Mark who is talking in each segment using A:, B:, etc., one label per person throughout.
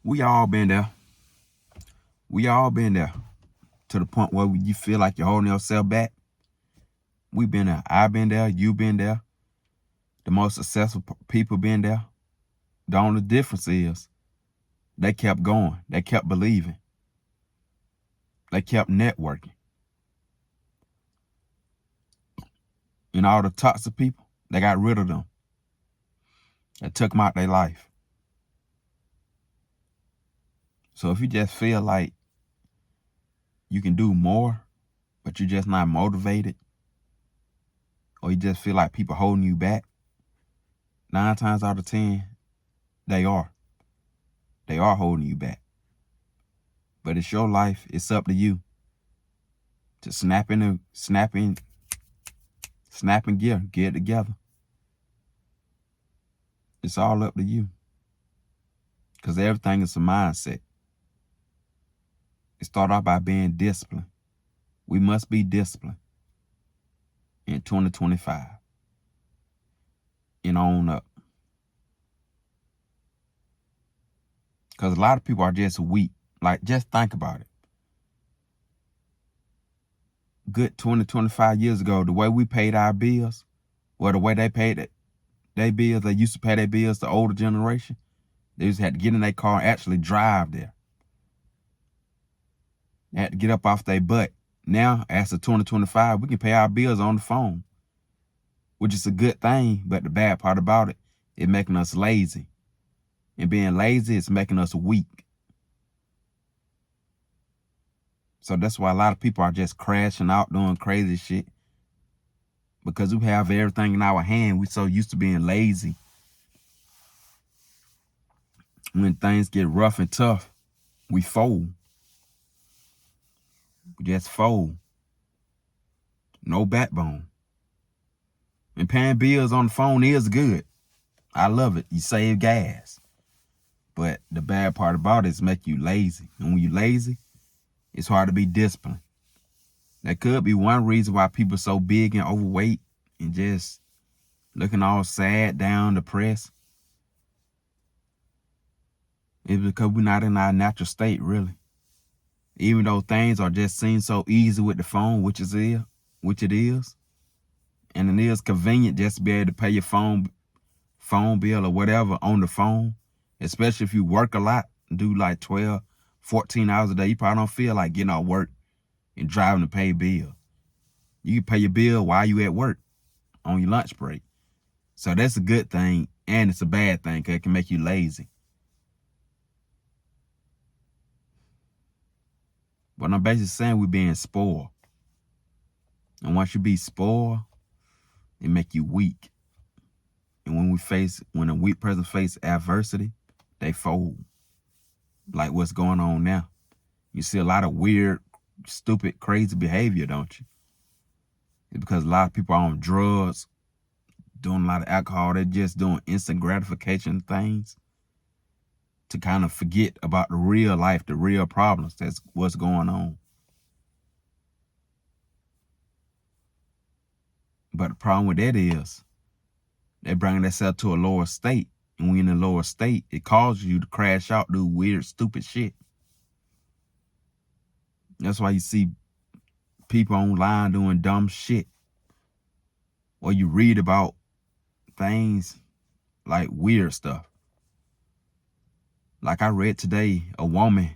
A: We all been there. We all been there to the point where you feel like you're holding yourself back. We been there. I've been there. You been there. The most successful people been there. The only difference is they kept going. They kept believing. They kept networking. And all the toxic people, they got rid of them. They took them out their life. So if you just feel like you can do more, but you're just not motivated, or you just feel like people holding you back, 9 times out of 10, they are. They are holding you back. But it's your life. It's up to you to snap in gear, get it together. It's all up to you. Because everything is a mindset. It started off by being disciplined. We must be disciplined in 2025 and on up. Because a lot of people are just weak. Like, just think about it. Good 20, 25 years ago, the way we paid our bills, or the way they paid their bills, they used to pay their bills, the older generation, they just had to get in their car and actually drive there. They had to get up off their butt. Now, as of 2025, we can pay our bills on the phone, which is a good thing, but the bad part about it, it's making us lazy. And being lazy is making us weak. So that's why a lot of people are just crashing out doing crazy shit. Because we have everything in our hand. We're so used to being lazy. When things get rough and tough, we fold. We just fold. No backbone. And paying bills on the phone is good. I love it. You save gas. But the bad part about it is make you lazy. And when you're lazy, it's hard to be disciplined. That could be one reason why people are so big and overweight and just looking all sad, down, depressed. It's because we're not in our natural state, really. Even though things are just seem so easy with the phone, which it is, and it is convenient just to be able to pay your phone bill or whatever on the phone, especially if you work a lot, do like 12, 14 hours a day. You probably don't feel like getting off work and driving to pay a bill. You can pay your bill while you at work on your lunch break. So that's a good thing, and it's a bad thing because it can make you lazy. But I'm basically saying we're being spoiled. And once you be spoiled, it make you weak. And when a weak person face adversity, they fold. Like what's going on now. You see a lot of weird, stupid, crazy behavior, don't you? It's because a lot of people are on drugs, doing a lot of alcohol. They're just doing instant gratification things to kind of forget about the real life, the real problems. That's what's going on. But the problem with that is they're bringing themselves to a lower state. And when you're in a lower state, it causes you to crash out, do weird, stupid shit. That's why you see people online doing dumb shit. Or you read about things like weird stuff. Like I read today, a woman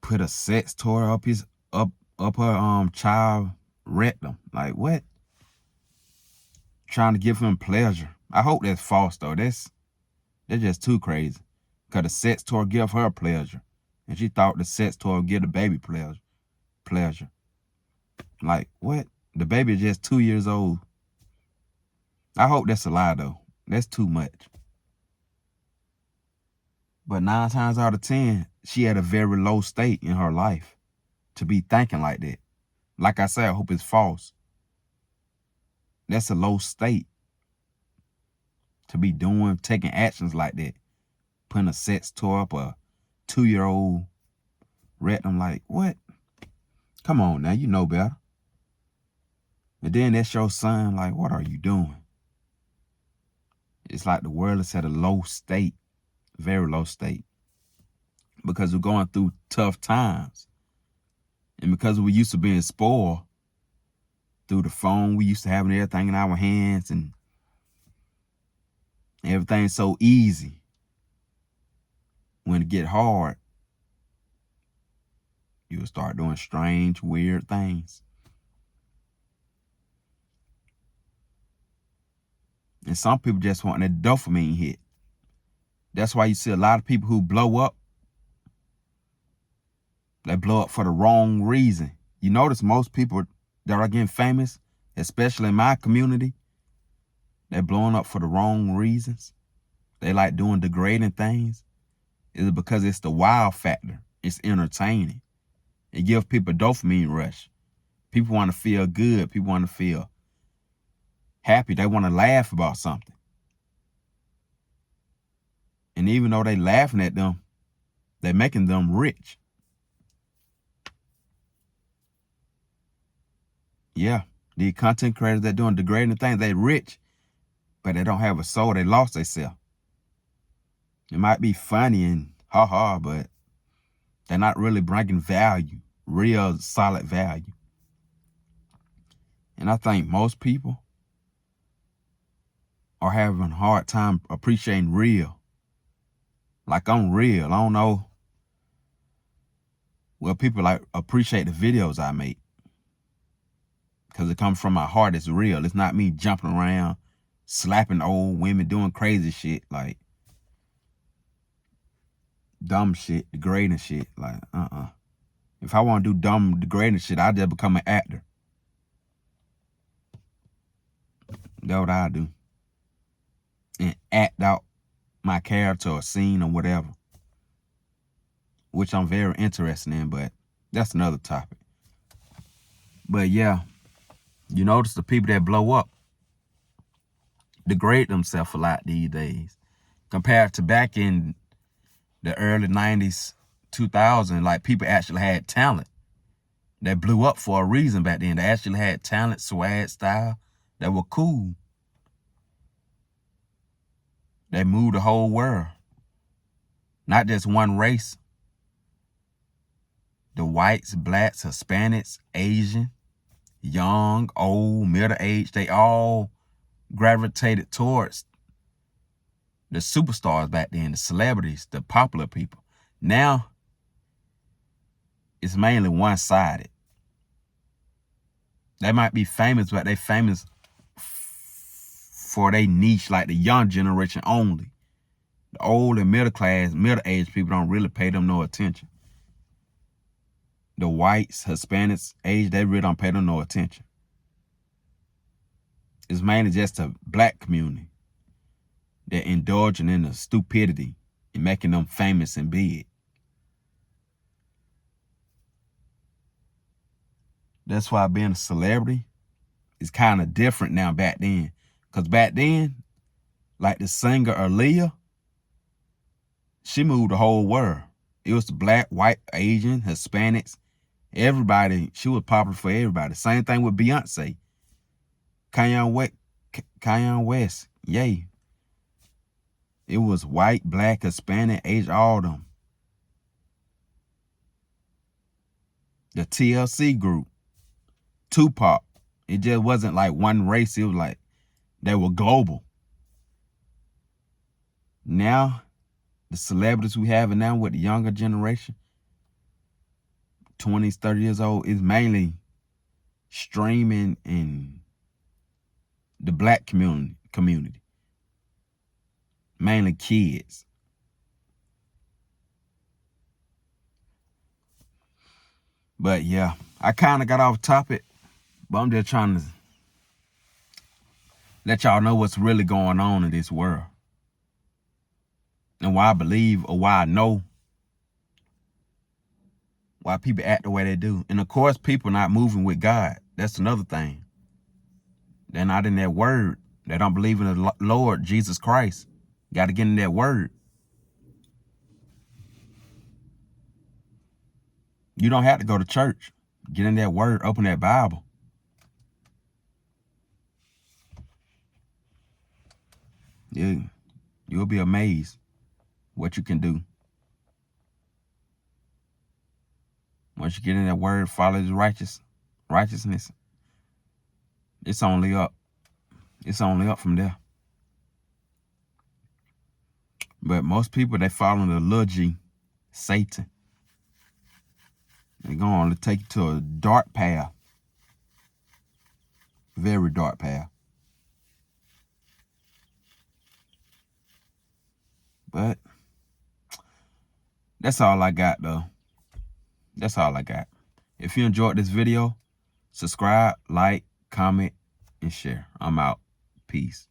A: put a sex toy up her child rectum. Like what? Trying to give him pleasure. I hope that's false though. That's just too crazy. Cause the sex toy give her pleasure. And she thought the sex toy would give the baby pleasure. Like what? The baby is just 2 years old. I hope that's a lie though. That's too much. But 9 times out of 10, she had a very low state in her life to be thinking like that. Like I said, I hope it's false. That's a low state to be taking actions like that. Putting a sex toy up a 2-year-old rectum. Like, what? Come on now, you know better. And then that's your son, like, what are you doing? It's like the world is at a low state, very low state. because we're going through tough times. And because we used to being spoiled through the phone, we used to having everything in our hands and everything's so easy. When it get hard, you'll start doing strange, weird things. And some people just want that dopamine hit. That's why you see a lot of people who blow up, they blow up for the wrong reason. You notice most people that are getting famous, especially in my community, they're blowing up for the wrong reasons. They like doing degrading things. Is because it's the wow factor. It's entertaining. It gives people a dopamine rush. People want to feel good. People want to feel happy. They want to laugh about something. And even though they laughing at them, they're making them rich. Yeah, the content creators that doing degrading things, they rich, but they don't have a soul. They lost themselves. It might be funny and ha-ha, but they're not really bringing value, real solid value. And I think most people are having a hard time appreciating real. Like I'm real. I don't know. Well, people like appreciate the videos I make because it comes from my heart. It's real. It's not me jumping around, slapping old women, doing crazy shit like dumb shit, degrading shit. Like, If I want to do dumb, degrading shit, I just become an actor. That's what I do. And act out my character or scene or whatever. Which I'm very interested in, but that's another topic. But yeah, you notice the people that blow up degrade themselves a lot these days. Compared to back in the early 90s, 2000, like people actually had talent. They blew up for a reason back then. They actually had talent, swag, style that were cool. They moved the whole world. Not just one race. The whites, blacks, Hispanics, Asian, young, old, middle age, they all gravitated towards the superstars back then, the celebrities, the popular people. Now, it's mainly one-sided. They might be famous, but they famous for their niche, like the young generation only. The old and middle class, middle-aged people don't really pay them no attention. The whites, Hispanics, Asian, they really don't pay them no attention. It's mainly just the black community. They're indulging in the stupidity and making them famous and big. That's why being a celebrity is kind of different now back then. Because back then, like the singer Aaliyah, she moved the whole world. It was the black, white, Asian, Hispanics, everybody. She was popular for everybody. Same thing with Beyonce. Kanye West, yay. It was white, black, Hispanic, Asian, all of them. The TLC group, Tupac. It just wasn't like one race. It was like they were global. Now, the celebrities we have now with the younger generation, 20s, 30 years old, is mainly streaming in the black community. Mainly kids. But yeah, I kind of got off topic, but I'm just trying to let y'all know what's really going on in this world. And why I believe or why I know why people act the way they do. And of course, people not moving with God. That's another thing. They're not in that word. They don't believe in the Lord Jesus Christ. Got to get in that word. You don't have to go to church. Get in that word. Open that Bible. You'll be amazed what you can do. Once you get in that word, follow his righteousness, it's only up. It's only up from there. But most people, they follow the little G, Satan. They're going to take you to a dark path. Very dark path. But that's all I got, though. That's all I got. If you enjoyed this video, subscribe, like, comment, and share. I'm out. Peace.